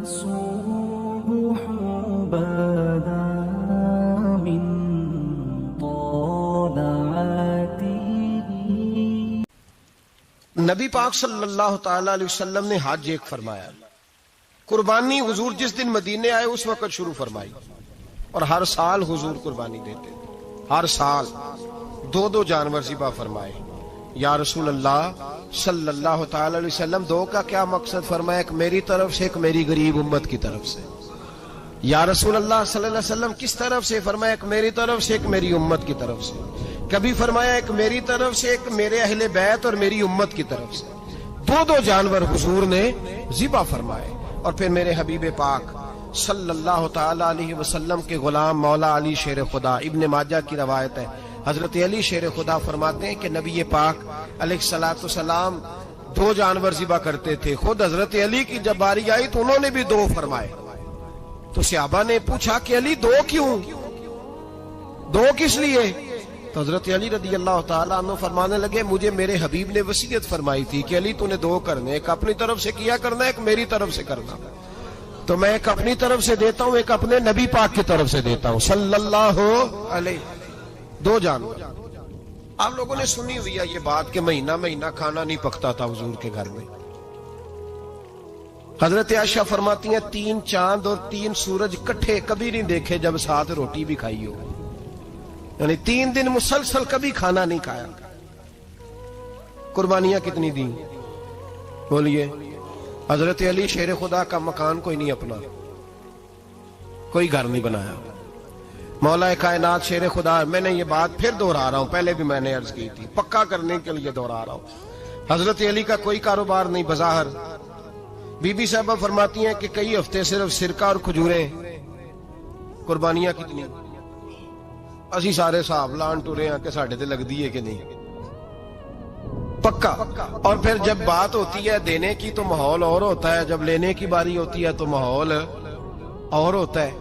الصبح بدا من طلعته. نبی پاک صلی اللہ تعالی علیہ وسلم نے حج ایک فرمایا. قربانی حضور جس دن مدینے آئے اس وقت شروع فرمائی اور ہر سال حضور قربانی دیتے تھے. ہر سال دو جانور ذبح فرمائے. یا رسول اللہ صلی اللہ تعالی علیہ وسلم دو کا کیا مقصد فرمایا؟ ایک میری طرف سے ایک میری غریب امت کی طرف سے. یا رسول اللہ صلی اللہ علیہ وسلم کس طرف سے فرمایا؟ ایک میری طرف سے ایک میری امت کی طرف سے. کبھی فرمایا ایک میری طرف سے ایک میرے اہل بیت اور میری امت کی طرف سے. دو جانور حضور نے ذبح فرمائے. اور پھر میرے حبیب پاک صلی اللہ تعالی علیہ وسلم کے غلام مولا علی شیر خدا، ابن ماجہ کی روایت ہے، حضرت علی شیر خدا فرماتے ہیں کہ نبی پاک علیہ الصلوۃ والسلام دو جانور ذبح کرتے تھے. خود حضرت علی کی جب باری آئی تو انہوں نے بھی دو فرمائے. تو صحابہ نے پوچھا کہ علی دو کیوں؟ دو کس لیے؟ تو حضرت علی رضی اللہ تعالیٰ عنہ فرمانے لگے مجھے میرے حبیب نے وصیت فرمائی تھی کہ علی تو نے دو کرنے، ایک اپنی طرف سے کیا کرنا، ایک میری طرف سے کرنا. تو میں ایک اپنی طرف سے دیتا ہوں، ایک اپنے نبی پاک کی طرف سے دیتا ہوں صلی اللہ علیہ. دو جانور. آپ لوگوں نے سنی ہوئی ہے یہ بات کہ مہینہ کھانا نہیں پکتا تھا حضور کے گھر میں. حضرت عائشہ فرماتی ہیں 3 چاند اور 3 سورج کٹھے کبھی نہیں دیکھے جب ساتھ روٹی بھی کھائی ہو. یعنی 3 دن مسلسل کبھی کھانا نہیں کھایا. قربانیاں کتنی دی بولیے؟ حضرت علی شیر خدا کا مکان کوئی نہیں اپنا، کوئی گھر نہیں بنایا. مولا کائنات شیر خدا، میں نے یہ بات پھر دوہرا رہا ہوں، پہلے بھی میں نے عرض کی تھی، پکا کرنے کے لیے دوہرا رہا ہوں. حضرت علی کا کوئی کاروبار نہیں بظاہر. بی بی صاحبہ فرماتی ہیں کہ کئی ہفتے صرف سرکہ اور کھجوریں. قربانیاں کتنی؟ اسی سارے صاحب لان ٹورے ہیں کہ ساڑھے تے لگ دیئے کہ نہیں پکا. اور پھر جب بات ہوتی ہے دینے کی تو ماحول اور ہوتا ہے، جب لینے کی باری ہوتی ہے تو ماحول اور ہوتا ہے.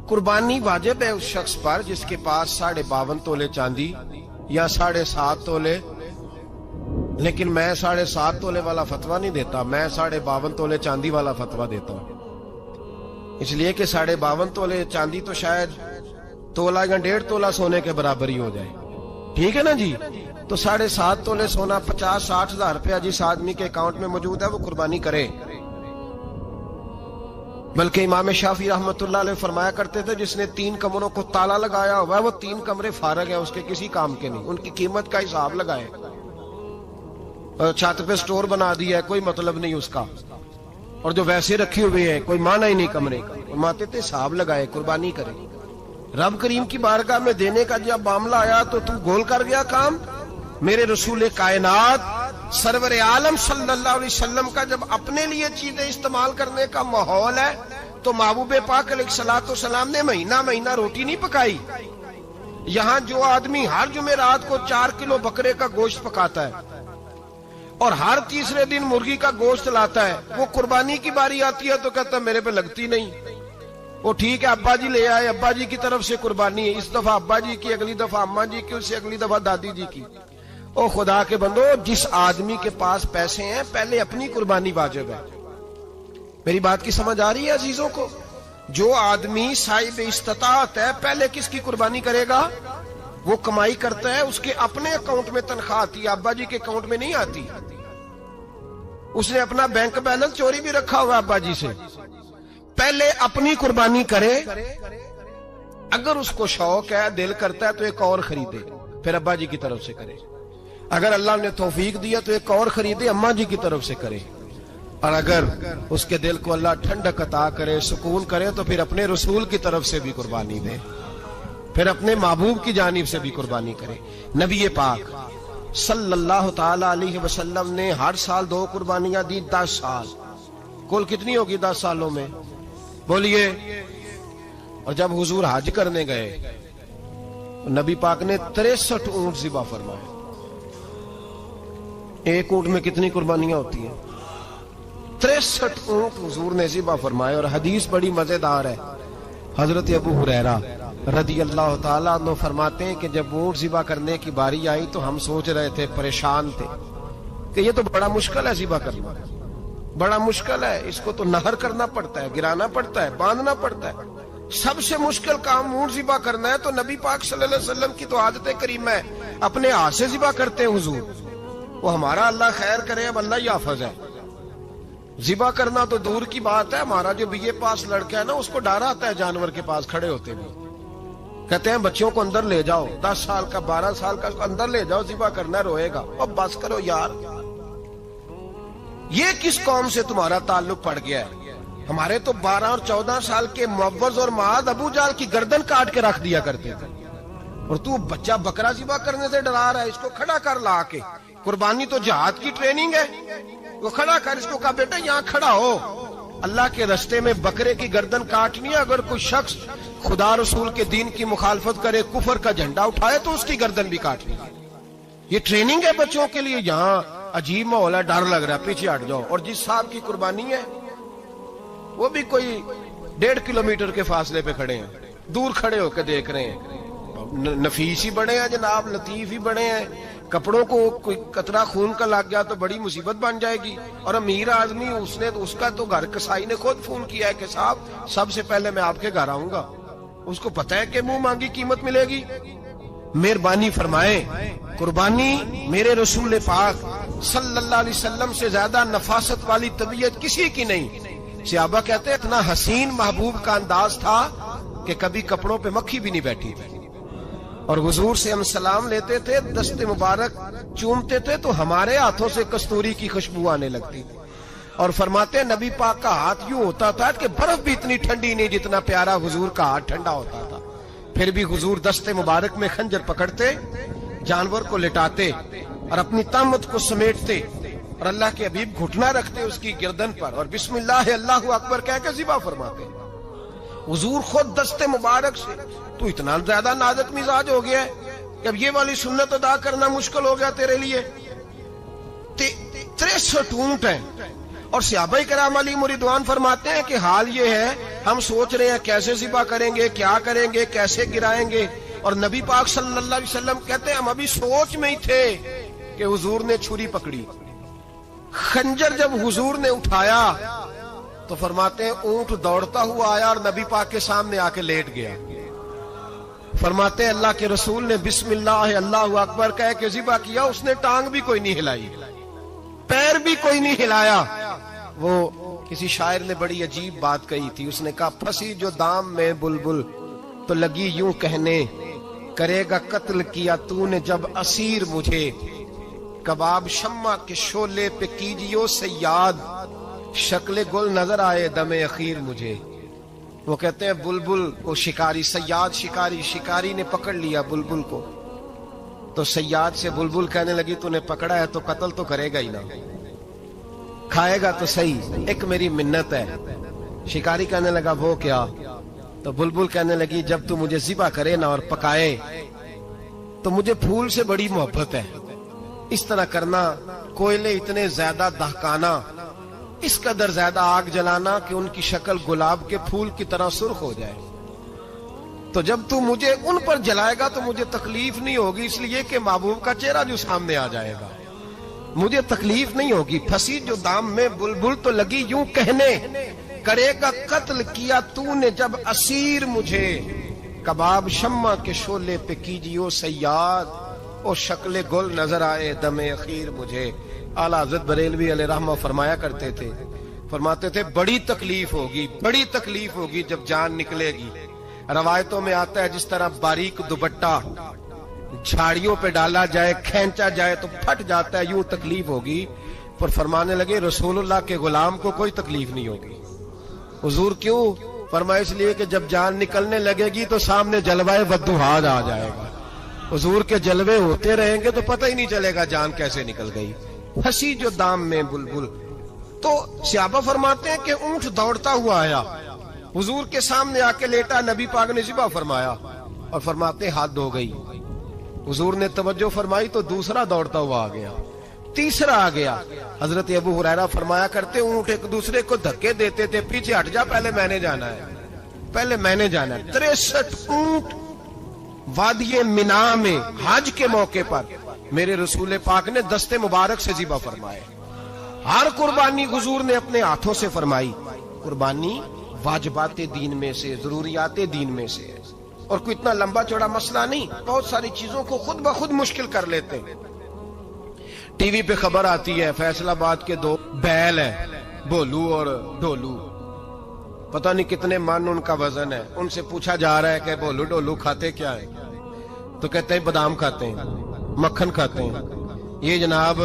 قربانی واجب ہے اس شخص پر جس کے پاس 52.5 تولے چاندی یا 7.5 تولے. لیکن میں 7.5 تولے والا فتویٰ نہیں دیتا، میں 52.5 تولے چاندی والا فتویٰ دیتا ہوں. اس لیے کہ 52.5 تولے چاندی تو شاید تولہ یا 1.5 تولہ سونے کے برابر ہی ہو جائے. ٹھیک ہے نا جی؟ تو 7.5 تولے سونا 50-60 ہزار روپیہ جس آدمی کے اکاؤنٹ میں موجود ہے وہ قربانی کرے. بلکہ امام شافعی رحمت اللہ علیہ فرمایا کرتے تھے جس نے 3 کمروں کو تالا لگایا ہوا ہے وہ 3 کمرے فارغ ہیں، اس کے کسی کام کے نہیں، ان کی قیمت کا حساب لگائے. چھت پہ سٹور بنا دیا ہے کوئی مطلب نہیں اس کا، اور جو ویسے رکھے ہوئے ہیں کوئی معنی ہی نہیں کمرے کا. فرماتے تھے حساب لگائے قربانی کرے. رب کریم کی بارگاہ میں دینے کا جب معاملہ آیا تو گول کر گیا کام. میرے رسول کائنات سرور عالم صلی اللہ علیہ وسلم کا جب اپنے لیے چیزیں استعمال کرنے کا ماحول ہے تو محبوب پاک علیہ الصلوۃ والسلام نے مہینہ روٹی نہیں پکائی. یہاں جو آدمی ہر جمعرات کو 4 کلو بکرے کا گوشت پکاتا ہے اور ہر تیسرے دن مرغی کا گوشت لاتا ہے، وہ قربانی کی باری آتی ہے تو کہتا ہے میرے پہ لگتی نہیں. وہ ٹھیک ہے ابا جی لے آئے، ابا جی کی طرف سے قربانی ہے، اس دفعہ ابا جی کی، اگلی دفعہ اماں جی کی، اس سے اگلی دفعہ دادی جی کی. او خدا کے بندو، جس آدمی کے پاس پیسے ہیں پہلے اپنی قربانی واجب ہے. میری بات کی سمجھ آ رہی ہے عزیزوں کو؟ جو آدمی صاحب استطاعت ہے پہلے کس کی قربانی کرے گا؟ وہ کمائی کرتا ہے، اس کے اپنے اکاؤنٹ میں تنخواہ آتی ہے، ابا جی کے اکاؤنٹ میں نہیں آتی. اس نے اپنا بینک بیلنس چوری بھی رکھا ہوا ابا جی سے. پہلے اپنی قربانی کرے. اگر اس کو شوق ہے، دل کرتا ہے تو ایک اور خریدے، پھر ابا جی کی طرف سے کرے. اگر اللہ نے توفیق دیا تو ایک اور خریدے، اماں جی کی طرف سے کرے. اور اگر اس کے دل کو اللہ ٹھنڈک عطا کرے، سکون کرے، تو پھر اپنے رسول کی طرف سے بھی قربانی دے، پھر اپنے محبوب کی جانب سے بھی قربانی کرے. نبی پاک صلی اللہ تعالی علیہ وسلم نے ہر سال 2 قربانیاں دی. 10 سال کل کتنی ہوگی 10 سالوں میں بولیے؟ اور جب حضور حج کرنے گئے نبی پاک نے 63 اونٹ ذبح فرمائے. ایک اونٹ میں کتنی قربانیاں ہوتی ہیں؟ 63 اونٹ حضور نے ذبح فرمائے. اور حدیث بڑی مزیدار ہے. حضرت ابو ہریرہ رضی اللہ تعالیٰ عنہ فرماتے ہیں کہ جب اونٹ ذبح کرنے کی باری آئی تو ہم سوچ رہے تھے، پریشان تھے کہ یہ تو بڑا مشکل ہے ذبح کرنا. بڑا مشکل ہے، اس کو تو نہر کرنا پڑتا ہے، گرانا پڑتا ہے، باندھنا پڑتا ہے۔ سب سے مشکل کام اونٹ ذبح کرنا ہے، تو نبی پاک صلی اللہ علیہ وسلم کی تو عادت کریمہ ہے، اپنے ہاتھ سے ذبح کرتے ہیں حضور۔ وہ ہمارا اللہ خیر کرے، اب اللہ ہی حافظ ہے۔ ذبح کرنا تو دور کی بات ہے، ہمارا جو بی اے پاس لڑکا ہے نا، اس کو ڈر آتا ہے جانور کے پاس کھڑے ہوتے ہوئے۔ کہتے ہیں بچوں کو اندر لے جاؤ، 10 سال کا 12 سال کا اندر لے جاؤ، ذبح کرنا روئے گا۔ اب بس کرو یار، یہ کس قوم سے تمہارا تعلق پڑ گیا ہے؟ ہمارے تو 12 اور 14 سال کے معوذ اور معاذ ابو جہل کی گردن کاٹ کے رکھ دیا کرتے تھے، اور تو بچہ بکرا ذبح کرنے سے ڈرا رہا ہے۔ اس کو کھڑا کر لا کے، قربانی تو جہاد کی ٹریننگ ہے، وہ کھڑا کر، اس کو کہا بیٹا یہاں کھڑا ہو، اللہ کے رستے میں بکرے کی گردن کاٹنی ہے۔ اگر کوئی شخص خدا رسول کے دین کی مخالفت کرے، کفر کا جھنڈا اٹھائے، تو اس کی گردن بھی کاٹنی ہے۔ یہ ٹریننگ ہے بچوں کے لیے۔ یہاں عجیب ماحول ہے، ڈر لگ رہا ہے، پیچھے ہٹ جاؤ۔ اور جس صاحب کی قربانی ہے وہ بھی کوئی 1.5 کلومیٹر کے فاصلے پہ کھڑے ہیں، دور کھڑے ہو کے دیکھ رہے ہیں۔ نفیس ہی بڑے ہیں جناب، لطیف ہی بڑے ہیں۔ کپڑوں کو کوئی قطرہ خون کا لگ گیا تو بڑی مصیبت بن جائے گی۔ اور امیر آدمی، اس کا تو گھر کسائی نے خود فون کیا ہے کہ صاحب سب سے پہلے میں آپ کے گھر آؤں گا۔ اس کو پتہ ہے کہ منہ مانگی قیمت ملے گی۔ مہربانی فرمائیں، قربانی میرے رسول پاک صلی اللہ علیہ وسلم سے زیادہ نفاست والی طبیعت کسی کی نہیں۔ صحابہ کہتے ہیں اتنا حسین محبوب کا انداز تھا کہ کبھی کپڑوں پہ مکھی بھی نہیں بیٹھی تھی۔ اور حضور سے ہم سلام لیتے تھے، دست مبارک چومتے تھے تو ہمارے ہاتھوں سے کستوری کی خوشبو آنے لگتی تھی۔ اور فرماتے ہیں نبی پاک کا ہاتھ یوں ہوتا تھا کہ برف بھی اتنی ٹھنڈی نہیں جتنا پیارا حضور کا ہاتھ ٹھنڈا ہوتا تھا۔ پھر بھی حضور دست مبارک میں خنجر پکڑتے، جانور کو لٹاتے اور اپنی طامت کو سمیٹتے، اور اللہ کے حبیب گھٹنا رکھتے اس کی گردن پر، اور بسم اللہ اللہ اکبر کہہ کے ذبح فرماتے۔ حضور خود دست مبارک سے۔ تو اتنا زیادہ نازک مزاج ہو گیا ہے کہ اب یہ والی سنت ادا کرنا مشکل ہو گیا تیرے لیے۔ 63 اونٹ ہیں، اور صحابہ کرام علیہم رضوان فرماتے ہیں کہ حال یہ ہے ہم سوچ رہے ہیں کیسے ذبح کریں گے، کیا کریں گے، کیسے گرائیں گے۔ اور نبی پاک صلی اللہ علیہ وسلم کہتے ہیں ہم ابھی سوچ میں ہی تھے کہ حضور نے چھری پکڑی۔ خنجر جب حضور نے اٹھایا تو فرماتے ہیں اونٹ دوڑتا ہوا آیا اور نبی پاک کے سامنے آ کے لیٹ گیا۔ فرماتے ہیں اللہ کے رسول نے بسم اللہ اللہ اکبر کہہ کے ذبح کیا، اس نے ٹانگ بھی کوئی نہیں ہلائی، پیر بھی کوئی نہیں ہلایا۔ وہ کسی شاعر نے بڑی عجیب بات کہی تھی، اس نے کہا پھنسی جو دام میں بلبل تو لگی یوں کہنے، کرے گا قتل کیا تو نے جب اسیر مجھے، کباب شمع کے شعلے پہ کیجیو صیاد، شکل گل نظر آئے دم اخیر مجھے۔ وہ کہتے ہیں بلبل کو شکاری، صیاد شکاری، شکاری نے پکڑ لیا بلبل کو، تو صیاد سے بلبل کہنے لگی تو نے پکڑا ہے تو قتل تو کرے گا ہی نا، کھائے گا تو صحیح، ایک میری منت ہے۔ شکاری کہنے لگا وہ کیا؟ تو بلبل کہنے لگی جب تو مجھے ذبح کرے نا اور پکائے تو مجھے پھول سے بڑی محبت ہے، اس طرح کرنا، کوئلے اتنے زیادہ دہکانا، اس قدر زیادہ آگ جلانا کہ ان کی شکل گلاب کے پھول کی طرح سرخ ہو جائے، تو جب تو مجھے ان پر جلائے گا تو مجھے تکلیف نہیں ہوگی، اس لیے کہ محبوب کا چہرہ جو سامنے آ جائے گا مجھے تکلیف نہیں ہوگی۔ پھنسی جو دام میں بلبل تو لگی یوں کہنے، کرے گا قتل کیا تو نے جب اسیر مجھے، کباب شمع کے شعلے پہ کیجیو صیاد، او شکل گل نظر آئے دم اخیر مجھے۔ اعلیٰ حضرت بریلوی علیہ رحمہ فرمایا کرتے تھے، فرماتے تھے بڑی تکلیف ہوگی، بڑی تکلیف ہوگی جب جان نکلے گی۔ روایتوں میں آتا ہے جس طرح باریک دوپٹہ جھاڑیوں پہ ڈالا جائے، کھینچا جائے تو پھٹ جاتا ہے، یوں تکلیف ہوگی۔ پر فرمانے لگے رسول اللہ کے غلام کو کوئی تکلیف نہیں ہوگی۔ حضور کیوں؟ فرمایا اس لیے کہ جب جان نکلنے لگے گی تو سامنے جلوہ ودوحات آ جائے گا، حضور کے جلوے ہوتے رہیں گے تو پتہ ہی نہیں چلے گا جان کیسے نکل گئی۔ پھنسی جو دام میں بلبل، تو صحابہ فرماتے ہیں کہ اونٹ دوڑتا ہوا آیا، حضور کے سامنے آ کے لیٹا، نبی پاک نے ذبح فرمایا اور فرماتے حد ہو گئی۔ حضور نے توجہ فرمائی تو دوسرا دوڑتا ہوا آ گیا، تیسرا آ گیا۔ حضرت ابو ہریرہ فرمایا کرتے اونٹ ایک دوسرے کو دھکے دیتے تھے، پیچھے ہٹ جا، پہلے میں نے جانا ہے، پہلے میں نے جانا ہے۔ 63 اونٹ وادی منا میں حج کے موقع پر میرے رسول پاک نے دست مبارک سے ذبح فرمائے۔ ہر قربانی حضور نے اپنے ہاتھوں سے فرمائی. قربانی واجبات دین میں سے، ضروریات دین میں سے ہے، اور کوئی اتنا لمبا چوڑا مسئلہ نہیں. بہت ساری چیزوں کو خود بخود مشکل کر لیتے ہیں. ٹی وی پہ خبر آتی ہے فیصل آباد کے 2 بیل ہیں، بھولو اور ڈولو، پتہ نہیں کتنے من ان کا وزن ہے. ان سے پوچھا جا رہا ہے کہ بھولو ڈولو کھاتے کیا ہے؟ تو کہتے ہیں بادام کھاتے ہیں، مکھن کھاتے ہیں. یہ جناب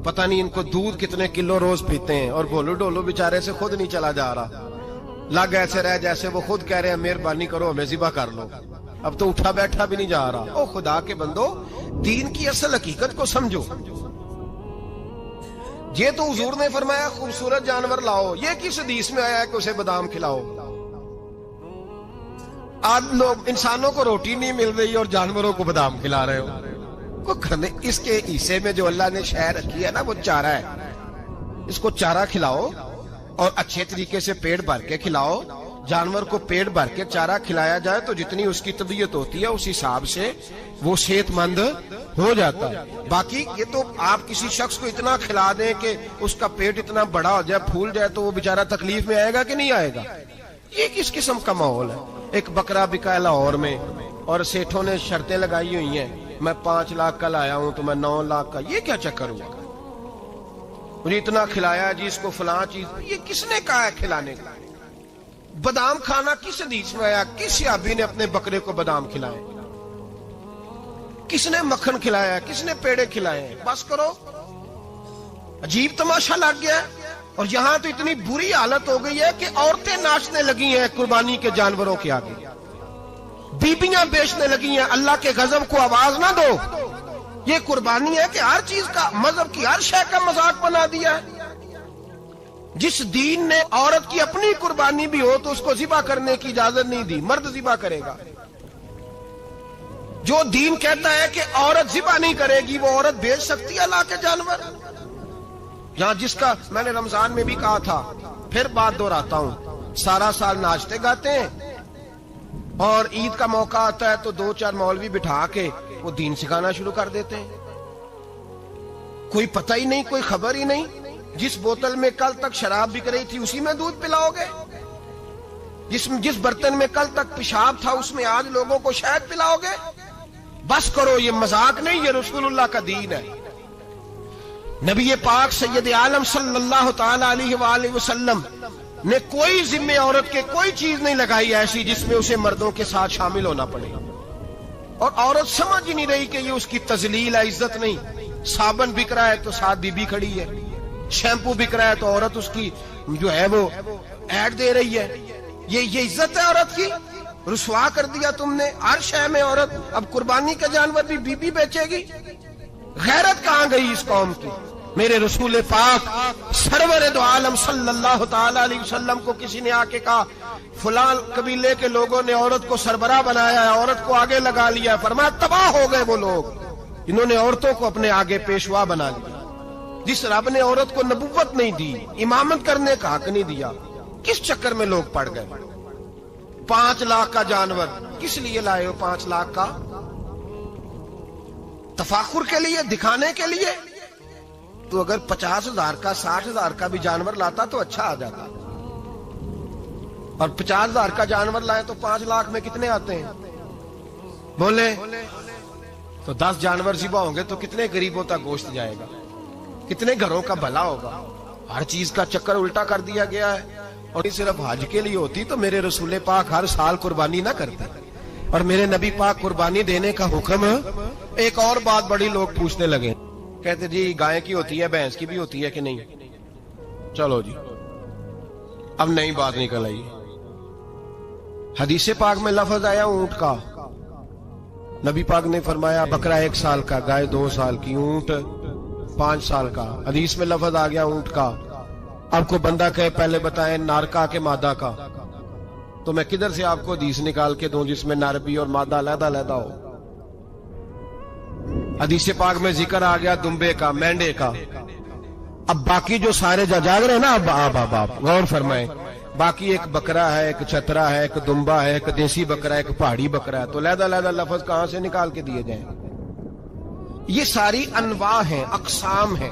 پتہ نہیں ان کو دودھ کتنے کلو روز پیتے ہیں، اور بھولو ڈولو بیچارے سے خود نہیں چلا جا رہا. لگ ایسے رہ جیسے وہ خود کہہ رہے ہیں مہربانی کرو ہمیں ذبح کر لو. اب تو اٹھا بیٹھا بھی نہیں جا رہا. او خدا کے بندو، دین کی اصل حقیقت کو سمجھو. یہ تو حضور نے فرمایا خوبصورت جانور لاؤ، یہ کس حدیث میں آیا ہے کہ اسے بادام کھلاؤ؟ آج لوگ انسانوں کو روٹی نہیں مل رہی اور جانوروں کو بادام کھلا رہے ہو. اس کے حصے میں جو اللہ نے شے رکھی ہے نا، وہ چارہ ہے. اس کو چارہ کھلاؤ اور اچھے طریقے سے پیٹ بھر کے کھلاؤ. جانور کو پیٹ بھر کے چارہ کھلایا جائے تو جتنی اس کی طبیعت ہوتی ہے اس حساب سے وہ صحت مند ہو جاتا ہے. باقی یہ تو آپ کسی شخص کو اتنا کھلا دیں کہ اس کا پیٹ اتنا بڑا ہو جائے، پھول جائے، تو وہ بیچارہ تکلیف میں آئے گا کہ نہیں آئے گا؟ یہ کس قسم کا ماحول ہے؟ ایک بکرا بکا ہے لاہور میں، اور سیٹھوں نے شرطیں لگائی ہوئی ہیں، میں 5 لاکھ کا لایا ہوں تو میں 9 لاکھ کا. یہ کیا چکر ہوا؟ مجھے اتنا کھلایا جی، اس کو فلاں چیز. یہ کس نے کہا ہے کھلانے کا؟ بادام کھانا کس حدیث میں آیا؟ کس صحابی نے اپنے بکرے کو بادام کھلائے؟ کس نے مکھن کھلایا؟ کس نے پیڑے کھلائے؟ بس کرو. عجیب تماشا لگ گیا. اور یہاں تو اتنی بری حالت ہو گئی ہے کہ عورتیں ناچنے لگی ہیں قربانی کے جانوروں کے آگے، بیبیاں بیچنے لگی ہیں. اللہ کے غضب کو آواز نہ دو. یہ قربانی ہے کہ ہر چیز کا، مذہب کی ہر شے کا مذاق بنا دیا ہے. جس دین نے عورت کی اپنی قربانی بھی ہو تو اس کو ذبح کرنے کی اجازت نہیں دی، مرد ذبح کرے گا. جو دین کہتا ہے کہ عورت ذبح نہیں کرے گی، وہ عورت بیچ سکتی ہے اللہ کے جانور؟ یہاں جس کا میں نے رمضان میں بھی کہا تھا، پھر بات دہراتا ہوں، سارا سال ناچتے گاتے ہیں، اور عید کا موقع آتا ہے تو 2-4 مولوی بٹھا کے وہ دین سکھانا شروع کر دیتے ہیں. کوئی پتہ ہی نہیں، کوئی خبر ہی نہیں. جس بوتل میں کل تک شراب بک رہی تھی اسی میں دودھ پلاؤ گے؟ جس برتن میں کل تک پیشاب تھا اس میں آج لوگوں کو شہد پلاؤ گے؟ بس کرو، یہ مذاق نہیں، یہ رسول اللہ کا دین ہے. نبی پاک سید عالم صلی اللہ تعالی علیہ وآلہ وسلم نے کوئی ذمہ عورت کے کوئی چیز نہیں لگائی ایسی جس میں اسے مردوں کے ساتھ شامل ہونا پڑے. اور عورت سمجھ ہی نہیں رہی کہ یہ اس کی تذلیل ہے، عزت نہیں. صابن بک رہا ہے تو ساتھ بی بی کھڑی ہے، شیمپو بک رہا ہے تو عورت اس کی جو ہے وہ ایڈ دے رہی ہے. یہ عزت ہے عورت کی؟ رسوا کر دیا تم نے ہر شے میں عورت. اب قربانی کا جانور بھی بی بی بیچے گی؟ غیرت کہاں گئی اس قوم کی؟ میرے رسول پاک سرور دو عالم صلی اللہ تعالی علیہ وسلم کو کسی نے آ کے کہا فلاں قبیلے کے لوگوں نے عورت کو سربراہ بنایا ہے، عورت کو آگے لگا لیا ہے. فرمایا تباہ ہو گئے وہ لوگ انہوں نے عورتوں کو اپنے آگے پیشوا بنا لیا. جس رب نے عورت کو نبوت نہیں دی، امامت کرنے کا حق نہیں دیا، کس چکر میں لوگ پڑ گئے؟ 5 لاکھ کا جانور کس لیے لائے ہو؟ 5 لاکھ کا تفاخر کے لیے، دکھانے کے لیے؟ تو اگر 50,000 کا 60,000 کا بھی جانور لاتا تو اچھا آ جاتا. اور 50,000 کا جانور لائے تو 5 لاکھ میں کتنے آتے ہیں؟ بولے تو 10 جانور ذبح ہوں گے تو کتنے غریبوں تک گوشت جائے گا؟ کتنے گھروں کا بھلا ہوگا؟ ہر چیز کا چکر الٹا کر دیا گیا ہے. اور یہ صرف حج کے لیے ہوتی تو میرے رسول پاک ہر سال قربانی نہ کرتے. اور میرے نبی پاک قربانی دینے کا حکم. ایک اور بات بڑی لوگ پوچھنے لگے، کہتے جی گائے کی ہوتی ہے، بھینس کی بھی ہوتی ہے کہ نہیں؟ چلو جی اب نئی بات نکل آئی. حدیث پاک میں لفظ آیا اونٹ کا. نبی پاک نے فرمایا بکرا 1 سال کا، گائے 2 سال کی، اونٹ 5 سال کا. حدیث میں لفظ آ گیا اونٹ کا. آپ کو بندہ کہے پہلے بتائیں نر کا کہ مادہ کا، تو میں کدھر سے آپ کو حدیث نکال کے دوں جس میں نر بھی اور مادہ علیحدہ علیحدہ ہو؟ حدیث پاک میں ذکر آ گیا دمبے کا، مینڈے کا. اب باقی جو سارے جاگ رہے ہیں نا، اب غور فرمائیں، باقی ایک بکرا ہے، ایک چھترا ہے، ایک دمبا ہے، ایک دیسی بکرا ہے، ایک پہاڑی بکرا ہے، تو علیحدہ علیحدہ لفظ کہاں سے نکال کے دیے جائیں؟ یہ ساری انواع ہیں، اقسام ہیں.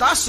10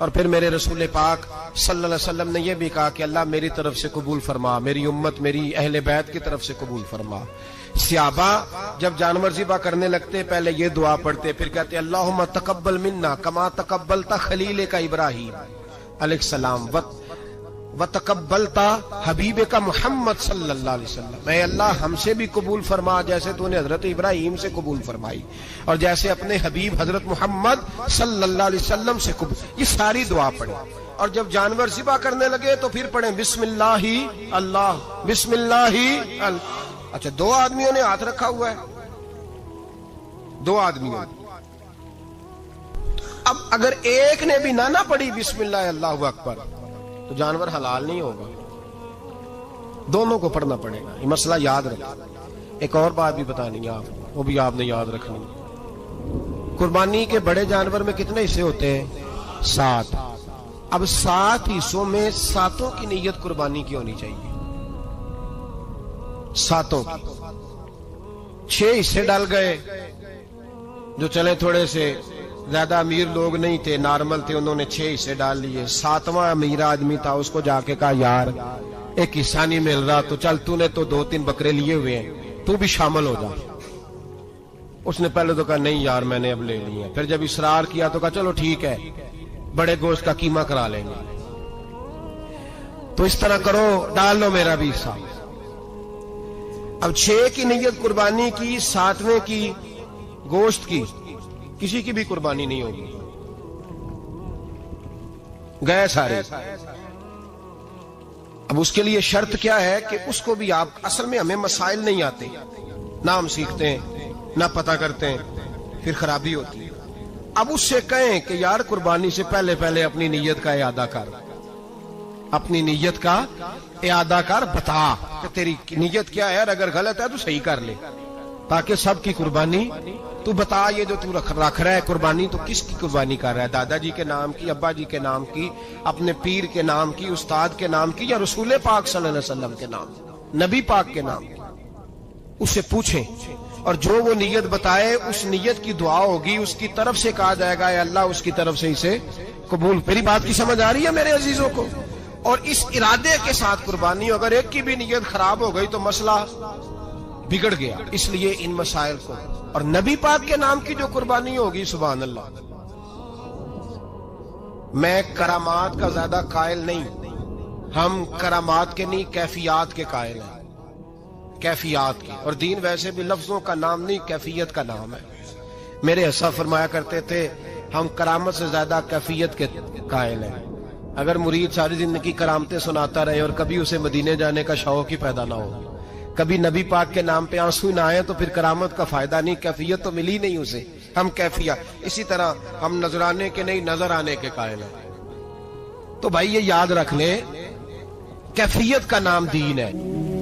اور پھر میرے رسول پاک صلی اللہ علیہ وسلم نے یہ بھی کہا کہ اللہ میری طرف سے قبول فرما، میری امت میری اہل بیت کی طرف سے قبول فرما۔ صحابہ جب جانور ذبح کرنے لگتے پہلے یہ دعا پڑھتے، پھر کہتے اللہم تقبل منا کما تقبلتا خلیل کا ابراہیم علیہ السلام وتقبلتا حبیب کا محمد صلی اللہ علیہ وسلم، اے اللہ ہم سے بھی قبول فرما جیسے تو نے حضرت ابراہیم سے قبول فرمائی اور جیسے اپنے حبیب حضرت محمد صلی اللہ علیہ وسلم سے قبول۔ یہ ساری دعا پڑھیں اور جب جانور ذبح کرنے لگے تو پھر پڑھیں بسم اللہ اللہ بسم اللہ اللہ۔ اچھا، دو آدمیوں نے ہاتھ رکھا ہوا ہے، دو آدمیوں نے، اب اگر ایک نے بھی نہ پڑھی بسم اللہ اللہ اکبر تو جانور حلال نہیں ہوگا، دونوں کو پڑھنا پڑے گا۔ یہ مسئلہ یاد رکھیں۔ ایک اور بات بھی بتانی ہے آپ کو، وہ بھی آپ نے یاد رکھنی۔ قربانی کے بڑے جانور میں کتنے حصے ہوتے ہیں؟ 7۔ اب 7 حصوں میں 7 کی نیت قربانی کی ہونی چاہیے، 7 کی۔ 6 حصے ڈال گئے، جو چلے تھوڑے سے زیادہ امیر لوگ نہیں تھے، نارمل تھے، انہوں نے 6 حصے ڈال لیے۔ 7واں امیر آدمی تھا، اس کو جا کے کہا یار ایک حصہ نہیں مل رہا تو چل تو نے تو 2-3 بکرے لیے ہوئے ہیں، تو بھی شامل ہو جا۔ اس نے پہلے تو کہا نہیں یار میں نے اب لے لی ہے، پھر جب اصرار کیا تو کہا چلو ٹھیک ہے بڑے گوشت کا قیمہ کرا لیں گے۔ تو اس طرح کرو، ڈال لو میرا بھی حصہ۔ اب 6 کی نیت قربانی کی، 7ویں کی گوشت کی، کسی کی بھی قربانی نہیں ہوگی، گئے سارے۔ اب اس کے لیے شرط کیا ہے کہ اس کو بھی آپ، اصل میں ہمیں مسائل نہیں آتے، نہ ہم سیکھتے ہیں نہ پتہ کرتے ہیں، پھر خرابی ہوتی ہے۔ اب اس سے کہیں کہ یار قربانی سے پہلے اپنی نیت کا اعادہ کر، اپنی نیت کا اعادہ کر، بتا کہ تیری نیت کیا ہے، اور اگر غلط ہے تو صحیح کر لے، تاکہ سب کی قربانی تو بتا۔ یہ جو تو رکھ رہا ہے قربانی، تو کس کی قربانی کر رہا ہے؟ دادا جی کے نام کی، ابا جی کے نام کی، اپنے پیر کے نام کی، استاد کے نام کی، یا رسول پاک صلی اللہ علیہ وسلم کے نام، نبی پاک کے نام کی؟ اس سے پوچھیں، اور جو وہ نیت بتائے اس نیت کی دعا ہوگی، اس کی طرف سے کہا جائے گا اے اللہ اس کی طرف سے اسے قبول۔ میری بات کی سمجھ آ رہی ہے میرے عزیزوں کو؟ اور اس ارادے کے ساتھ قربانی، اگر ایک کی بھی نیت خراب ہو گئی تو مسئلہ بگڑ گیا۔ اس لیے ان مسائل کو، اور نبی پاک کے نام کی جو قربانی ہوگی، سبحان اللہ، میں کرامات کا زیادہ قائل نہیں، ہم کرامات کے نہیں کیفیات کے قائل ہیں، کیفیات کی۔ اور دین ویسے بھی لفظوں کا نام نہیں، کیفیت کا نام ہے۔ میرے حساب فرمایا کرتے تھے ہم کرامت سے زیادہ کیفیت کے قائل ہیں۔ اگر مرید ساری زندگی کرامتیں سناتا رہے اور کبھی اسے مدینے جانے کا شوق ہی پیدا نہ ہو، کبھی نبی پاک کے نام پہ آنسو نہ آئے، تو پھر کرامت کا فائدہ نہیں، کیفیت تو ملی نہیں اسے، ہم کیفیت۔ اسی طرح ہم نظرانے کے نہیں نظر آنے کے قائل ہیں۔ تو بھائی یہ یاد رکھ لیں، کیفیت کا نام دین ہے۔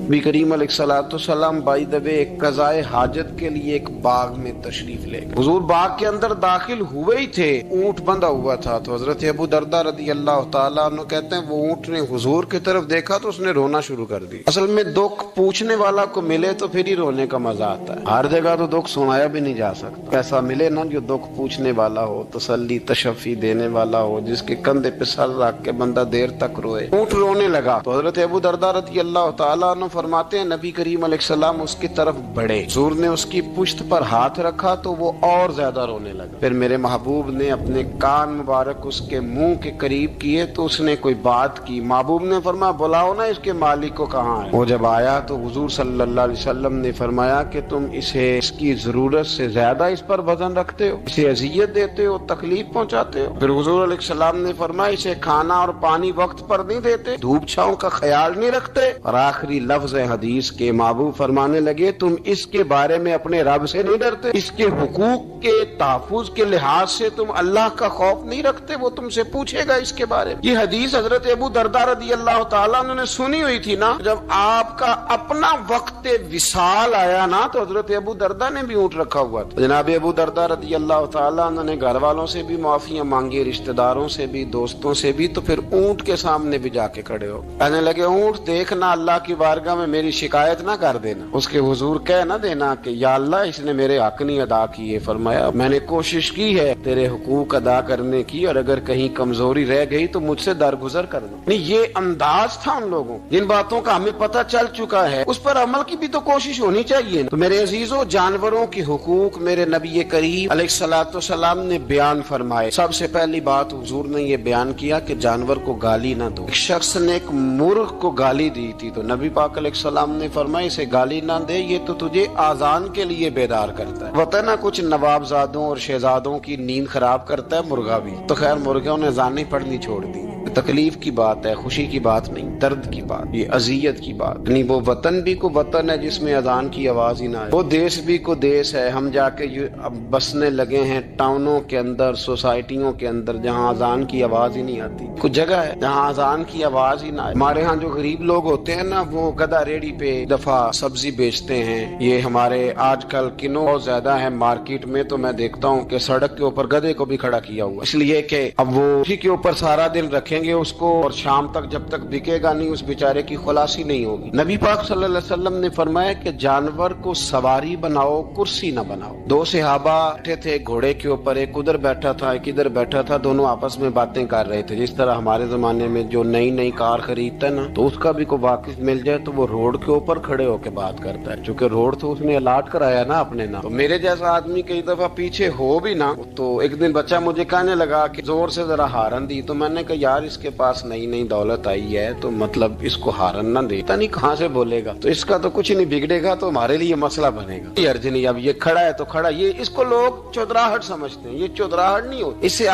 نبی کریم علیہ الصلوۃ والسلام بائی دا وے ایک قضائے حاجت کے لیے ایک باغ میں تشریف لے گئے۔ حضور باغ کے اندر داخل ہوئے ہی تھے، اونٹ بندھا ہوا تھا، تو حضرت ابو درداء رضی اللہ تعالیٰ عنہ کہتے ہیں وہ اونٹ نے حضور کی طرف دیکھا تو اس نے رونا شروع کر دی۔ اصل میں دکھ پوچھنے والا کو ملے تو پھر ہی رونے کا مزہ آتا ہے، ہر جگہ تو دکھ سنایا بھی نہیں جا سکتا۔ ایسا ملے نا جو دکھ پوچھنے والا ہو، تسلی تشفی دینے والا ہو، جس کے کندھے پہ سر رکھ کے بندہ دیر تک روئے۔ اونٹ رونے لگا تو حضرت ابو درداء رضی اللہ تعالیٰ عنہ فرماتے ہیں نبی کریم علیہ السلام اس کی طرف بڑھے، حضور نے اس کی پشت پر ہاتھ رکھا تو وہ اور زیادہ رونے لگا۔ پھر میرے محبوب نے اپنے کان مبارک اس کے منہ کے قریب کیے تو اس نے کوئی بات کی۔ محبوب نے فرمایا بلاؤ نا اس کے مالک کو کہاں ہے۔ وہ جب آیا تو حضور صلی اللہ علیہ وسلم نے فرمایا کہ تم اسے اس کی ضرورت سے زیادہ اس پر وزن رکھتے ہو، اسے اذیت دیتے ہو، تکلیف پہنچاتے ہو۔ پھر حضور علیہ السلام نے فرمایا اسے کھانا اور پانی وقت پر نہیں دیتے، دھوپ چھاؤں کا خیال نہیں رکھتے۔ اور آخری لفظ حدیث کے محبوب فرمانے لگے تم اس کے بارے میں اپنے رب سے نہیں ڈرتے، اس کے حقوق کے تحفظ کے لحاظ سے تم اللہ کا خوف نہیں رکھتے، وہ تم سے پوچھے گا اس کے بارے میں۔ یہ حدیث حضرت ابو درداء رضی اللہ تعالیٰ عنہ نے سنی ہوئی تھی نا۔ جب آپ کا اپنا وقت وصال آیا نا تو حضرت ابو درداء نے بھی اونٹ رکھا ہوا تھا۔ جناب ابو درداء رضی اللہ تعالیٰ عنہ نے گھر والوں سے بھی معافیاں مانگی، رشتہ داروں سے بھی، دوستوں سے بھی، تو پھر اونٹ کے سامنے بھی جا کے کھڑے ہو کہنے لگے اونٹ دیکھنا اللہ کی بارگاہ میں میری شکایت نہ کر دینا، اس کے حضور کہہ نہ دینا کہ یا اللہ اس نے میرے حق نہیں ادا کیے۔ فرمایا میں نے کوشش کی ہے تیرے حقوق ادا کرنے کی، اور اگر کہیں کمزوری رہ گئی تو مجھ سے درگزر کرنا۔ نہیں، یہ انداز تھا ان لوگوں، جن باتوں کا ہمیں پتہ چل چکا ہے اس پر عمل کی بھی تو کوشش ہونی چاہیے۔ تو میرے عزیزوں، جانوروں کے حقوق میرے نبی کریم علیہ الصلوۃ والسلام نے بیان فرمائے۔ سب سے پہلی بات حضور نے یہ بیان کیا کہ جانور کو گالی نہ دو۔ ایک شخص نے ایک مرغ کو گالی دی تھی تو نبی پاک علیہ السلام نے فرمایا اسے گالی نہ دے، یہ تو تجھے آذان کے لیے بیدار کرتا ہے۔ پتہ نہ کچھ نوابزادوں اور شہزادوں کی نیند خراب کرتا ہے مرغا بھی۔ تو خیر مرغوں نے اذانیں پڑھنی چھوڑ دی۔ تکلیف کی بات ہے، خوشی کی بات نہیں، درد کی بات، یہ اذیت کی بات نہیں۔ وہ وطن بھی کو وطن ہے جس میں اذان کی آواز ہی نہ آئے، وہ دیش بھی کو دیش ہے۔ ہم جا کے اب بسنے لگے ہیں ٹاؤنوں کے اندر، سوسائٹیوں کے اندر، جہاں اذان کی آواز ہی نہیں آتی۔ کچھ جگہ ہے جہاں اذان کی آواز ہی نہ آئے۔ ہمارے ہاں جو غریب لوگ ہوتے ہیں نا، وہ گدا ریڑھی پہ دفعہ سبزی بیچتے ہیں۔ یہ ہمارے آج کل کنو بہت زیادہ ہے مارکیٹ میں، تو میں دیکھتا ہوں کہ سڑک کے اوپر گدے کو بھی کھڑا کیا ہوا، اس لیے کہ اب وہ اسی کے اوپر سارا دن رکھیں گے اس کو، اور شام تک جب تک بکے گا نہیں اس بیچارے کی خلاصی نہیں ہوگی۔ نبی پاک صلی اللہ علیہ وسلم نے فرمایا کہ جانور کو سواری بناؤ، کرسی نہ بناؤ۔ دو صحابہ بیٹھے تھے گھوڑے کے اوپر، ایک ادھر بیٹھا تھا ایک ادھر بیٹھا تھا، دونوں آپس میں باتیں کر رہے تھے۔ جس طرح ہمارے زمانے میں جو نئی کار خریدتا ہے نا، تو اس کا بھی کوئی واقف مل جائے تو وہ روڈ کے اوپر کھڑے ہو کے بات کرتا ہے، چونکہ روڈ تو اس نے الاٹ کرایا نا اپنے نا۔ تو میرے جیسا آدمی کئی دفعہ پیچھے ہو بھی نا، تو ایک دن بچہ مجھے کہنے لگا کہ زور سے ذرا ہارن دی، تو میں نے کہا یار اس کے پاس نئی دولت آئی ہے تو مطلب اس کو ہارن نہ دے، پتہ نہیں کہاں سے بولے گا، تو اس کا تو کچھ نہیں بگڑے گا، تو ہمارے لیے مسئلہ بنے گا۔ یہ ارجنی اب یہ کھڑا ہے تو کھڑا، یہ اس کو لوگ چودراہٹ سمجھتے ہیں، یہ چودراہٹ نہیں ہوتی، اس سے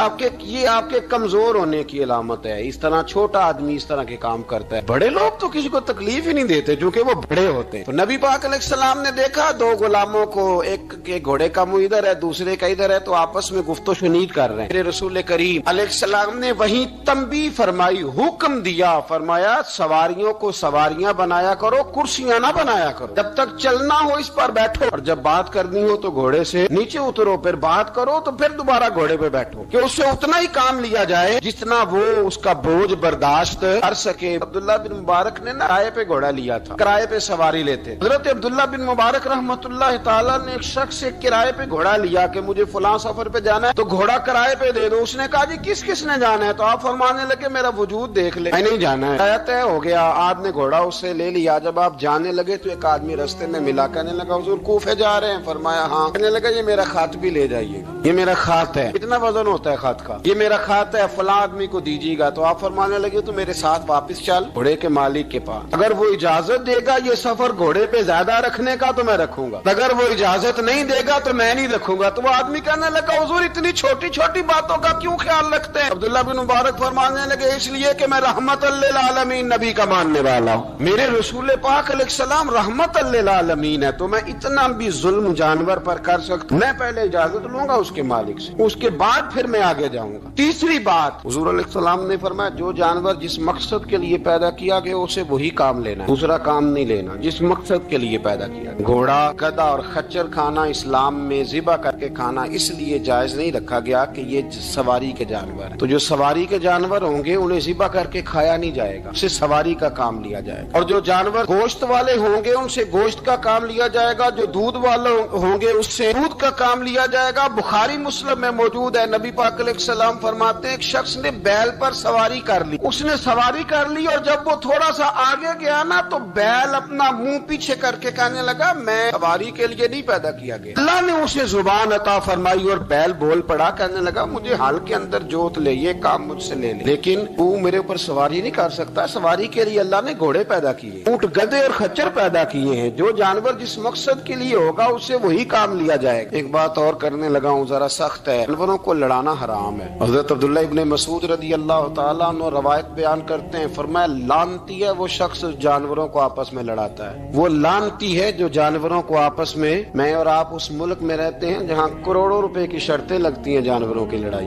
یہ آپ کے کمزور ہونے کی علامت ہے۔ اس طرح چھوٹا آدمی اس طرح کے کام کرتا ہے، بڑے لوگ تو کسی کو تکلیف ہی نہیں دیتے کیونکہ وہ بڑے ہوتے ہیں۔ تو نبی پاک علیہ السلام نے دیکھا دو غلاموں کو، ایک کے گھوڑے کا منہ ادھر ہے دوسرے کا ادھر ہے، تو آپس میں گفت و شنید کر رہے ہیں۔ میرے رسول کریم علیہ السلام نے وہیں تنبیہ فرمائی، حکم دیا، فرمایا سواریوں کو سواریاں بنایا کرو، کرسیاں نہ بنایا کرو، جب تک چلنا ہو اس پر بیٹھو، اور جب بات کرنی ہو تو گھوڑے سے نیچے اترو، پھر بات کرو تو پھر دوبارہ گھوڑے پہ بیٹھو، کہ اس سے اتنا ہی کام لیا جائے جتنا وہ اس کا بوجھ برداشت کر سکے۔ عبداللہ بن مبارک نے کرائے پہ گھوڑا لیا تھا، کرائے پہ سواری لیتے۔ حضرت عبداللہ بن مبارک رحمۃ اللہ تعالیٰ نے ایک شخص سے کرائے پہ گھوڑا لیا کہ مجھے فلاں سفر پہ جانا ہے تو گھوڑا کرائے پہ دے دو۔ اس نے کہا جی کس نے جانا ہے؟ تو آپ فرمانے لگے میرا وجود دیکھ لے، میں نہیں جانا ہے۔ طے ہو گیا، آپ نے گھوڑا اس سے لے لیا۔ جب آپ جانے لگے تو ایک آدمی رستے میں ملا، کہنے لگا حضور کوفے جا رہے ہیں؟ فرمایا ہاں۔ کہنے لگا یہ میرا خط بھی لے جائیے گا، یہ میرا خط ہے، اتنا وزن ہوتا ہے خط کا، یہ میرا خط ہے فلاں آدمی کو دیجیے گا۔ تو آپ فرمانے لگے تو میرے ساتھ واپس چل گھوڑے کے مالک کے پاس، اگر وہ اجازت دے گا یہ سفر گھوڑے پہ زیادہ رکھنے کا تو میں رکھوں گا، اگر وہ اجازت نہیں دے گا تو میں نہیں رکھوں گا۔ تو وہ آدمی کہنے لگا حضور اتنی چھوٹی چھوٹی باتوں کا کیوں خیال رکھتے ہیں؟ عبداللہ بن مبارک فرمانے لگے اس لیے کہ میں رحمت للعالمین نبی کا ماننے والا ہوں، میرے رسول پاک علیہ السلام رحمت للعالمین ہے، تو میں اتنا بھی ظلم جانور پر کر سکتا ہوں، میں پہلے اجازت لوں گا اس کے مالک سے، اس کے بعد پھر میں آگے جاؤں گا۔ تیسری بات حضور علیہ السلام نے فرمایا جو جانور جس مقصد کے لیے پیدا کیا گیا اسے وہی کام لینا، دوسرا کام نہیں لینا، جس مقصد کے لیے پیدا کیا گیا۔ گھوڑا، گدھا اور خچر کھانا اسلام میں ذبح کر کے کھانا اس لیے جائز نہیں رکھا گیا کہ یہ سواری کے جانور ہیں، تو جو سواری کے جانور ہوں گے انہیں ذبح کر کے کھایا نہیں جائے گا، اسے سواری کا کام لیا جائے گا، اور جو جانور گوشت والے ہوں گے ان سے گوشت کا کام لیا جائے گا، جو دودھ والے ہوں گے اس سے دودھ کا کام لیا جائے گا۔ بخاری مسلم میں موجود ہے، نبی پاک علیہ السلام فرماتے ہیں ایک شخص نے بیل پر سواری کر لی، اس نے سواری کر لی اور جب وہ تھوڑا سا آگے گیا نا تو بیل اپنا منہ پیچھے کر کے کہنے لگا میں سواری کے لیے نہیں پیدا کیا گیا۔ اللہ نے اسے زبان عطا فرمائی اور بیل بول پڑا، کہنے لگا مجھے حال کے اندر جوت لے، یہ کام مجھ سے لے لے، لیکن تو میرے اوپر سواری نہیں کر سکتا، سواری کے لیے اللہ نے گھوڑے پیدا کیے، اونٹ، گدھے اور خچر پیدا کیے ہیں، جو جانور جس مقصد کے لیے ہوگا اس سے وہی کام لیا جائے گا۔ ایک بات اور کرنے لگا ہوں ذرا سخت ہے، جانوروں کو لڑانا حرام ہے۔ حضرت عبداللہ ابن مسعود رضی اللہ تعالیٰ عنہ روایت بیان کرتے ہیں، فرمایا لعنتی ہے وہ شخص جانوروں کو آپس میں لڑاتا ہے، وہ لعنتی ہے جو جانوروں کو آپس میں اور آپ اس ملک میں رہتے ہیں جہاں کروڑوں روپے کی شرطیں لگتی ہیں جانوروں کی لڑائی،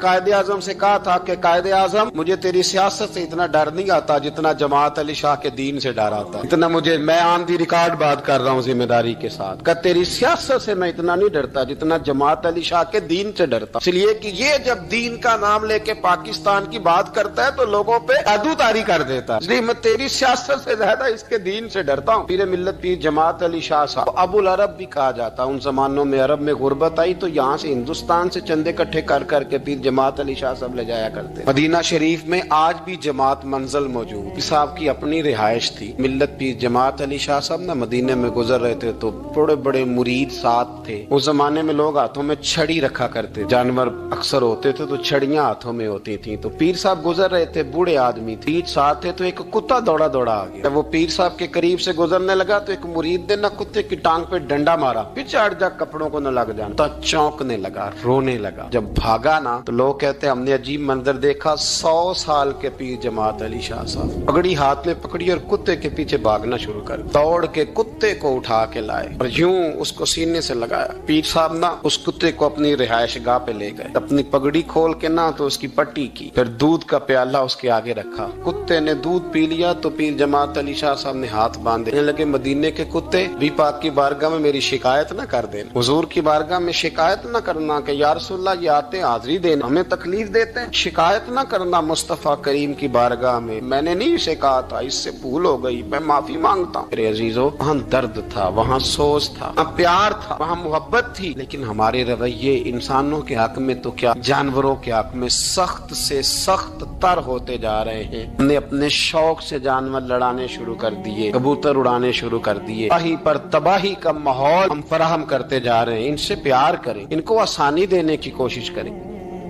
قائد اعظم سے کہا تھا کہ قائد اعظم مجھے تیری سیاست سے اتنا ڈر نہیں آتا جتنا جماعت علی شاہ کے دین سے ڈر آتا، اتنا مجھے، میں آن دی ریکارڈ بات کر رہا ہوں ذمہ داری کے ساتھ، کہ تیری سیاست سے میں اتنا نہیں ڈرتا جتنا جماعت علی شاہ کے دین سے ڈرتا، اس لیے کہ یہ جب دین کا نام لے کے پاکستان کی بات کرتا ہے تو لوگوں پہ عدو تاری کر دیتا ہے، اس لیے میں تیری سیاست سے زیادہ اس کے دین سے ڈرتا ہوں۔ پیر ملت پیر جماعت علی شاہ صاحب ابو العرب بھی کہا جاتا، ان زمانوں میں عرب میں غربت آئی تو یہاں سے ہندوستان سے چندے اکٹھے کر کر کے پیر جماعت علی شاہ صاحب لے جایا کرتے۔ مدینہ شریف میں آج بھی جماعت منزل موجود، صاحب کی اپنی رہائش تھی۔ ملت پیر جماعت علی شاہ صاحب نہ مدینے میں گزر رہے تھے تو بڑے بڑے مرید ساتھ تھے۔ اس زمانے میں لوگ ہاتھوں میں چھڑی رکھا کرتے، جانور اکثر ہوتے تھے تو چھڑیاں ہاتھوں میں ہوتی تھیں، تو پیر صاحب گزر رہے تھے، بوڑھے آدمی تھے، ساتھ تھے، تو ایک کتا دوڑا دوڑا آ گیا۔ جب وہ پیر صاحب کے قریب سے گزرنے لگا تو ایک مرید نے نہ کتے کی ٹانگ پہ ڈنڈا مارا، پیچھے ہٹ جا، کپڑوں کو نہ لگ جانا، تو چونکنے لگا، رونے لگا۔ جب بھاگا نا تو لوگ کہتے ہیں ہم نے عجیب منظر دیکھا، 100 سال کے پیر جماعت علی شاہ صاحب پگڑی ہاتھ میں پکڑی اور کتے کے پیچھے بھاگنا شروع کر، دوڑ کے کتے کو اٹھا کے لائے اور یوں اس کو سینے سے لگایا۔ پیر صاحب نا اس کتے کو اپنی رہائش گاہ پہ لے گئے، اپنی پگڑی کھول کے نا تو اس کی پٹی کی، پھر دودھ کا پیالہ اس کے آگے رکھا، کتے نے دودھ پی لیا تو پیر جماعت علی شاہ صاحب نے ہاتھ باندھے، کہنے لگے مدینے کے کتے بھی پاک کی بارگاہ میں میری شکایت نہ کر دینا، حضور کی بارگاہ میں شکایت نہ کرنا کہ یا رسول اللہ یہ آتے حاضری دینا، ہمیں تکلیف دیتے ہیں، شکایت نہ کرنا مصطفیٰ کریم کی بارگاہ میں نے نہیں اسے کہا تھا، اس سے بھول ہو گئی، میں معافی مانگتا ہوں۔ میرے عزیزو، وہاں درد تھا، وہاں سوز تھا، وہاں پیار تھا، وہاں محبت تھی، لیکن ہمارے رویے انسانوں کے حق میں تو کیا جانوروں کے حق میں سخت سے سخت تر ہوتے جا رہے ہیں۔ ہم نے اپنے شوق سے جانور لڑانے شروع کر دیے، کبوتر اڑانے شروع کر دیے، تباہی پر تباہی کا ماحول ہم فراہم کرتے جا رہے ہیں۔ ان سے پیار کریں، ان کو آسانی دینے کی کوشش کریں۔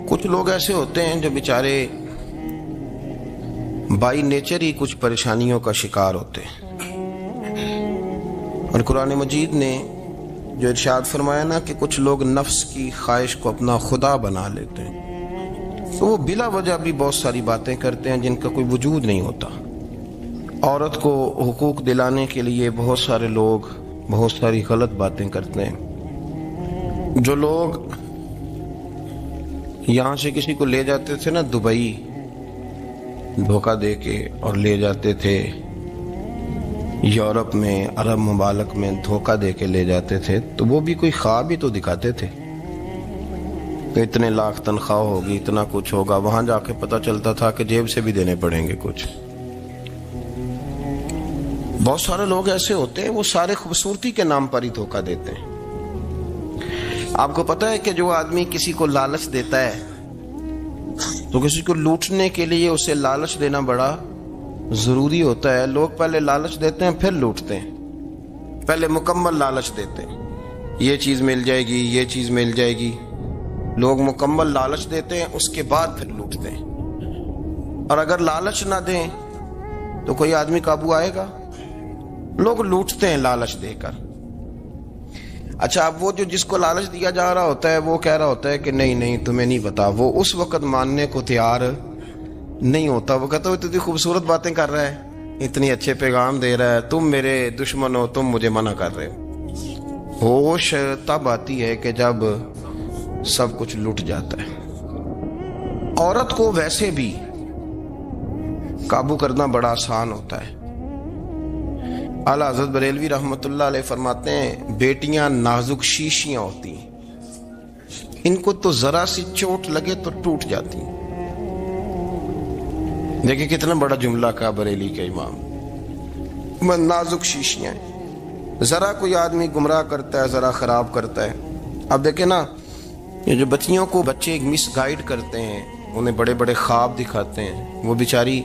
کچھ لوگ ایسے ہوتے ہیں جو بیچارے بائی نیچر ہی کچھ پریشانیوں کا شکار ہوتے ہیں، اور قرآن مجید نے جو ارشاد فرمایا نا کہ کچھ لوگ نفس کی خواہش کو اپنا خدا بنا لیتے ہیں، تو وہ بلا وجہ بھی بہت ساری باتیں کرتے ہیں جن کا کوئی وجود نہیں ہوتا۔ عورت کو حقوق دلانے کے لیے بہت سارے لوگ بہت ساری غلط باتیں کرتے ہیں۔ جو لوگ یہاں سے کسی کو لے جاتے تھے نا دبئی دھوکہ دے کے، اور لے جاتے تھے یورپ میں، عرب ممالک میں دھوکہ دے کے لے جاتے تھے، تو وہ بھی کوئی خواب ہی تو دکھاتے تھے کہ اتنے لاکھ تنخواہ ہوگی، اتنا کچھ ہوگا، وہاں جا کے پتہ چلتا تھا کہ جیب سے بھی دینے پڑیں گے کچھ۔ بہت سارے لوگ ایسے ہوتے ہیں، وہ سارے خوبصورتی کے نام پر ہی دھوکہ دیتے ہیں۔ آپ کو پتہ ہے کہ جو آدمی کسی کو لالچ دیتا ہے تو کسی کو لوٹنے کے لیے اسے لالچ دینا بڑا ضروری ہوتا ہے۔ لوگ پہلے لالچ دیتے ہیں پھر لوٹتے ہیں، پہلے مکمل لالچ دیتے ہیں، یہ چیز مل جائے گی، یہ چیز مل جائے گی، لوگ مکمل لالچ دیتے ہیں، اس کے بعد پھر لوٹتے ہیں۔ اور اگر لالچ نہ دیں تو کوئی آدمی قابو آئے گا؟ لوگ لوٹتے ہیں لالچ دے کر۔ اچھا، اب وہ جو جس کو لالچ دیا جا رہا ہوتا ہے وہ کہہ رہا ہوتا ہے کہ نہیں نہیں تمہیں نہیں پتا، وہ اس وقت ماننے کو تیار نہیں ہوتا، وہ کہتا ہے اتنی خوبصورت باتیں کر رہا ہے، اتنی اچھے پیغام دے رہا ہے، تم میرے دشمن ہو، تم مجھے منع کر رہے ہو۔ ہوش تب آتی ہے کہ جب سب کچھ لٹ جاتا ہے۔ عورت کو ویسے بھی قابو کرنا بڑا آسان ہوتا ہے۔ اعلیٰ حضرت بریلوی رحمۃ اللہ علیہ فرماتے ہیں بیٹیاں نازک شیشیاں ہوتی ہیں، ان کو تو ذرا سی چوٹ لگے تو ٹوٹ جاتی ہیں۔ دیکھیں کتنا بڑا جملہ کہا بریلی کے امام، نازک شیشیاں ہیں، ذرا کوئی آدمی گمراہ کرتا ہے، ذرا خراب کرتا ہے۔ اب دیکھیں نا، یہ جو بچیوں کو بچے مس گائیڈ کرتے ہیں، انہیں بڑے بڑے خواب دکھاتے ہیں، وہ بیچاری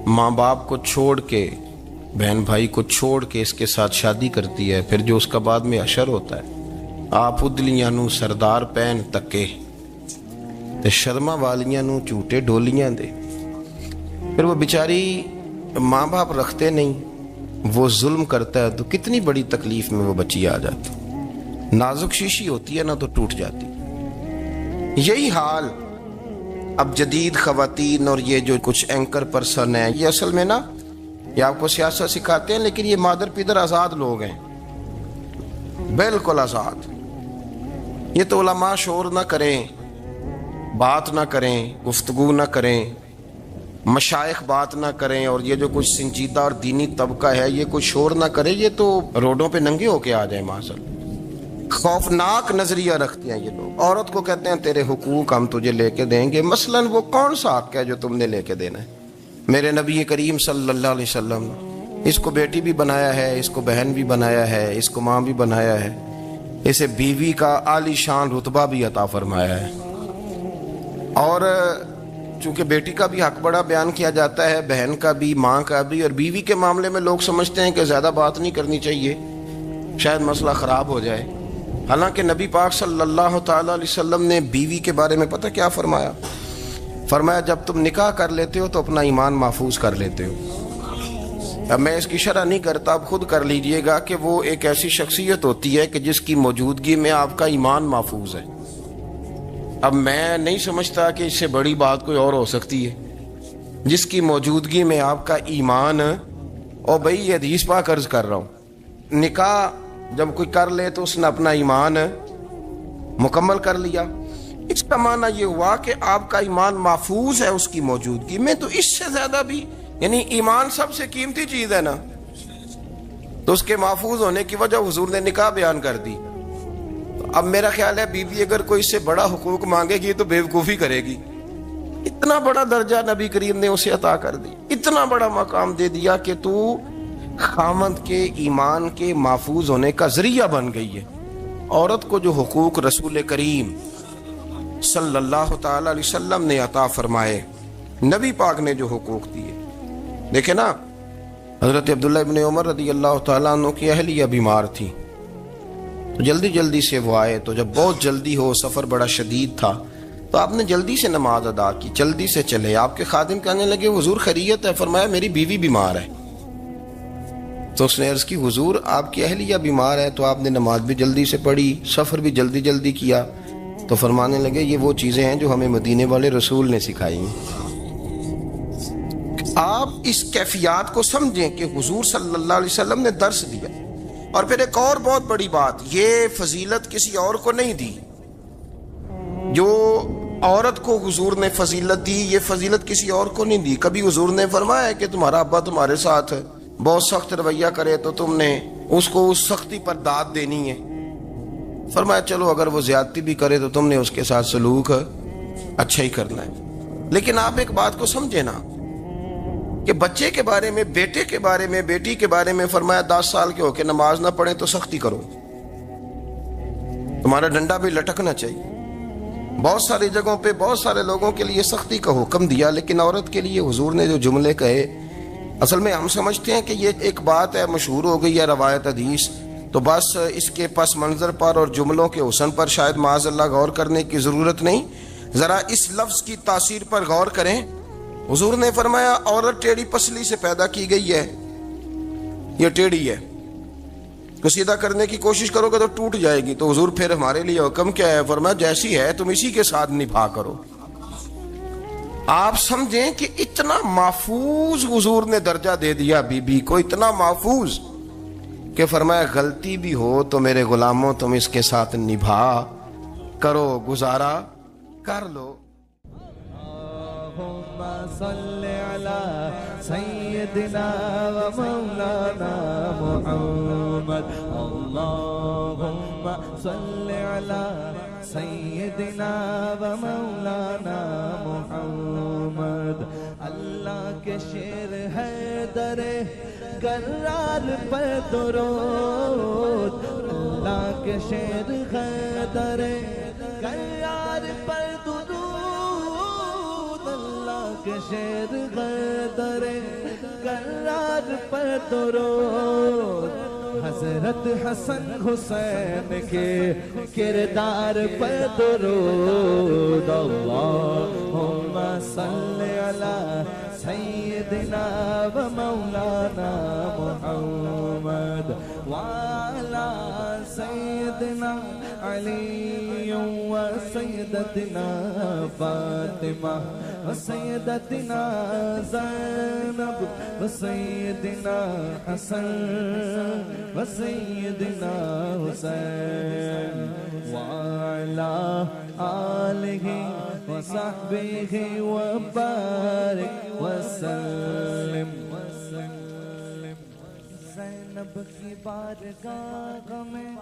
ماں باپ کو چھوڑ کے، بہن بھائی کو چھوڑ کے اس کے ساتھ شادی کرتی ہے، پھر جو اس کا بعد میں اشر ہوتا ہے، آپ ادلیاں نو سردار پہن تکے تے شرما والیاں نو جھوٹے ڈولیاں دے۔ پھر وہ بیچاری ماں باپ رکھتے نہیں، وہ ظلم کرتا ہے، تو کتنی بڑی تکلیف میں وہ بچی آ جاتی۔ نازک شیشی ہوتی ہے نا تو ٹوٹ جاتی۔ یہی حال اب جدید خواتین اور یہ جو کچھ اینکر پرسن ہیں، یہ اصل میں نا یہ آپ کو سیاست سکھاتے ہیں، لیکن یہ مادر پیدر آزاد لوگ ہیں، بالکل آزاد۔ یہ تو علماء شور نہ کریں بات نہ کریں، گفتگو نہ کریں، مشائخ بات نہ کریں، اور یہ جو کچھ سنجیدہ اور دینی طبقہ ہے یہ کوئی شور نہ کرے، یہ تو روڈوں پہ ننگے ہو کے آ جائیں معاذ۔ خوفناک نظریہ رکھتے ہیں یہ لوگ۔ عورت کو کہتے ہیں تیرے حقوق ہم تجھے لے کے دیں گے، مثلاً وہ کون سا حق ہے جو تم نے لے کے دینا ہے؟ میرے نبی کریم صلی اللہ علیہ وسلم اس کو بیٹی بھی بنایا ہے، اس کو بہن بھی بنایا ہے، اس کو ماں بھی بنایا ہے، اسے بیوی کا عالی شان رتبہ بھی عطا فرمایا ہے۔ اور چونکہ بیٹی کا بھی حق بڑا بیان کیا جاتا ہے، بہن کا بھی، ماں کا بھی، اور بیوی کے معاملے میں لوگ سمجھتے ہیں کہ زیادہ بات نہیں کرنی چاہیے، شاید مسئلہ خراب ہو جائے۔ حالانکہ نبی پاک صلی اللہ تعالیٰ علیہ وسلم نے بیوی کے بارے میں پتہ کیا فرمایا؟ فرمایا جب تم نکاح کر لیتے ہو تو اپنا ایمان محفوظ کر لیتے ہو۔ اب میں اس کی شرح نہیں کرتا، اب خود کر لیجئے گا کہ وہ ایک ایسی شخصیت ہوتی ہے کہ جس کی موجودگی میں آپ کا ایمان محفوظ ہے۔ اب میں نہیں سمجھتا کہ اس سے بڑی بات کوئی اور ہو سکتی ہے، جس کی موجودگی میں آپ کا ایمان، اور بھئی یہ حدیث پاک عرض کر رہا ہوں، نکاح جب کوئی کر لے تو اس نے اپنا ایمان مکمل کر لیا، اس کا معنی یہ ہوا کہ آپ کا ایمان محفوظ ہے اس کی موجودگی میں۔ تو اس سے زیادہ بھی، یعنی ایمان سب سے قیمتی چیز ہے نا، تو اس کے محفوظ ہونے کی وجہ حضور نے نکاح بیان کر دی۔ اب میرا خیال ہے بیوی اگر کوئی اس سے بڑا حقوق مانگے گی تو بیوقوفی کرے گی۔ اتنا بڑا درجہ نبی کریم نے اسے عطا کر دی، اتنا بڑا مقام دے دیا کہ تو خامند کے ایمان کے محفوظ ہونے کا ذریعہ بن گئی ہے۔ عورت کو جو حقوق رسول کریم صلی اللہ تعالی علیہ وسلم نے عطا فرمائے، نبی پاک نے جو حقوق دیے، دیکھیں نا، حضرت عبداللہ ابن عمر رضی اللہ تعالیٰ عنہ کی اہلیہ بیمار تھی، تو جلدی جلدی سے وہ آئے، تو جب بہت جلدی ہو، سفر بڑا شدید تھا، تو آپ نے جلدی سے نماز ادا کی، جلدی سے چلے۔ آپ کے خادم کہنے لگے حضور خیریت ہے؟ فرمایا میری بیوی بیمار ہے۔ تو اس نے عرض کی حضور آپ کی اہلیہ بیمار ہے، تو آپ نے نماز بھی جلدی سے پڑھی، سفر بھی جلدی جلدی کیا۔ تو فرمانے لگے یہ وہ چیزیں ہیں جو ہمیں مدینے والے رسول نے سکھائی ہیں۔ آپ اس کیفیات کو سمجھیں کہ حضور صلی اللہ علیہ وسلم نے درس دیا۔ اور پھر ایک اور بہت بڑی بات، یہ فضیلت کسی اور کو نہیں دی، جو عورت کو حضور نے فضیلت دی، یہ فضیلت کسی اور کو نہیں دی۔ کبھی حضور نے فرمایا ہے کہ تمہارا ابا تمہارے ساتھ بہت سخت رویہ کرے تو تم نے اس کو اس سختی پر داد دینی ہے؟ فرمایا چلو اگر وہ زیادتی بھی کرے تو تم نے اس کے ساتھ سلوک اچھا ہی کرنا ہے۔ لیکن آپ ایک بات کو سمجھے نا کہ بچے کے بارے میں، بیٹے کے بارے میں، بیٹی کے بارے میں فرمایا 10 سال کے ہو کے نماز نہ پڑھیں تو سختی کرو، تمہارا ڈنڈا بھی لٹکنا چاہیے۔ بہت ساری جگہوں پہ بہت سارے لوگوں کے لیے سختی کا حکم دیا، لیکن عورت کے لیے حضور نے جو جملے کہے، اصل میں ہم سمجھتے ہیں کہ یہ ایک بات ہے، مشہور ہو گئی ہے روایت حدیث، تو بس اس کے پس منظر پر اور جملوں کے حسن پر شاید معاذ اللہ غور کرنے کی ضرورت نہیں، ذرا اس لفظ کی تاثیر پر غور کریں۔ حضور نے فرمایا عورت ٹیڑھی پسلی سے پیدا کی گئی ہے، یہ ٹیڑھی ہے، تو سیدھا کرنے کی کوشش کرو گے تو ٹوٹ جائے گی۔ تو حضور پھر ہمارے لیے حکم کیا ہے؟ فرمایا جیسی ہے تم اسی کے ساتھ نبھا کرو۔ آپ سمجھیں کہ اتنا محفوظ حضور نے درجہ دے دیا بی بی کو، اتنا محفوظ کہ فرمایا غلطی بھی ہو تو میرے غلاموں تم اس کے ساتھ نبھا کرو، گزارا کر لو۔ اللهم صل على سيدنا ومولانا محمد، اللهم صل على سيدنا ومولانا محمد۔ اللہ کے شیر ہے در کرار پر درود، اللہ کے شیر ہے در کرار پر درود، کے شیر غدر کرار پر درود، حضرت حسن حسین کے کردار پر درود، اللہم صل علی سیدنا و مولانا محمد وعلی سیدنا علی و سیدتنا فاطمہ و سیدتنا زینب و سیدنا حسن و سیدنا حسین وعلی آلہ وصحبه وبارك وسلم زینب کی بارگاہ میں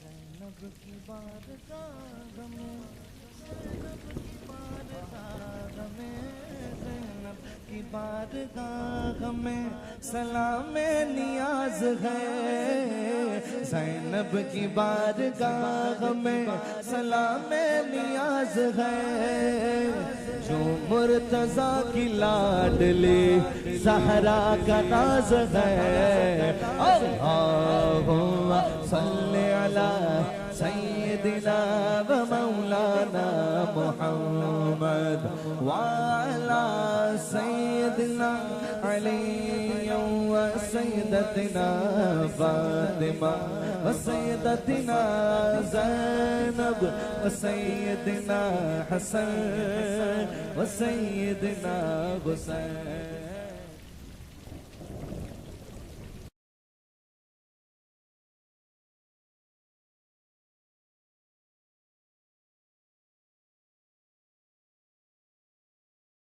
زینب کی بارگاہ میں زینب کی بارگاہ میں سلام نیاز ہے زینب کی بارگاہ میں سلام نیاز ہے جو مرتضیٰ کی لاڈلی زہرا کا ناز ہے اللہم صلی علی سیدنا و مولانا محمد وعلی سیدنا علی و سیدتنا فاطمہ و سیدتنا زینب و سیدنا حسن و سیدنا حسین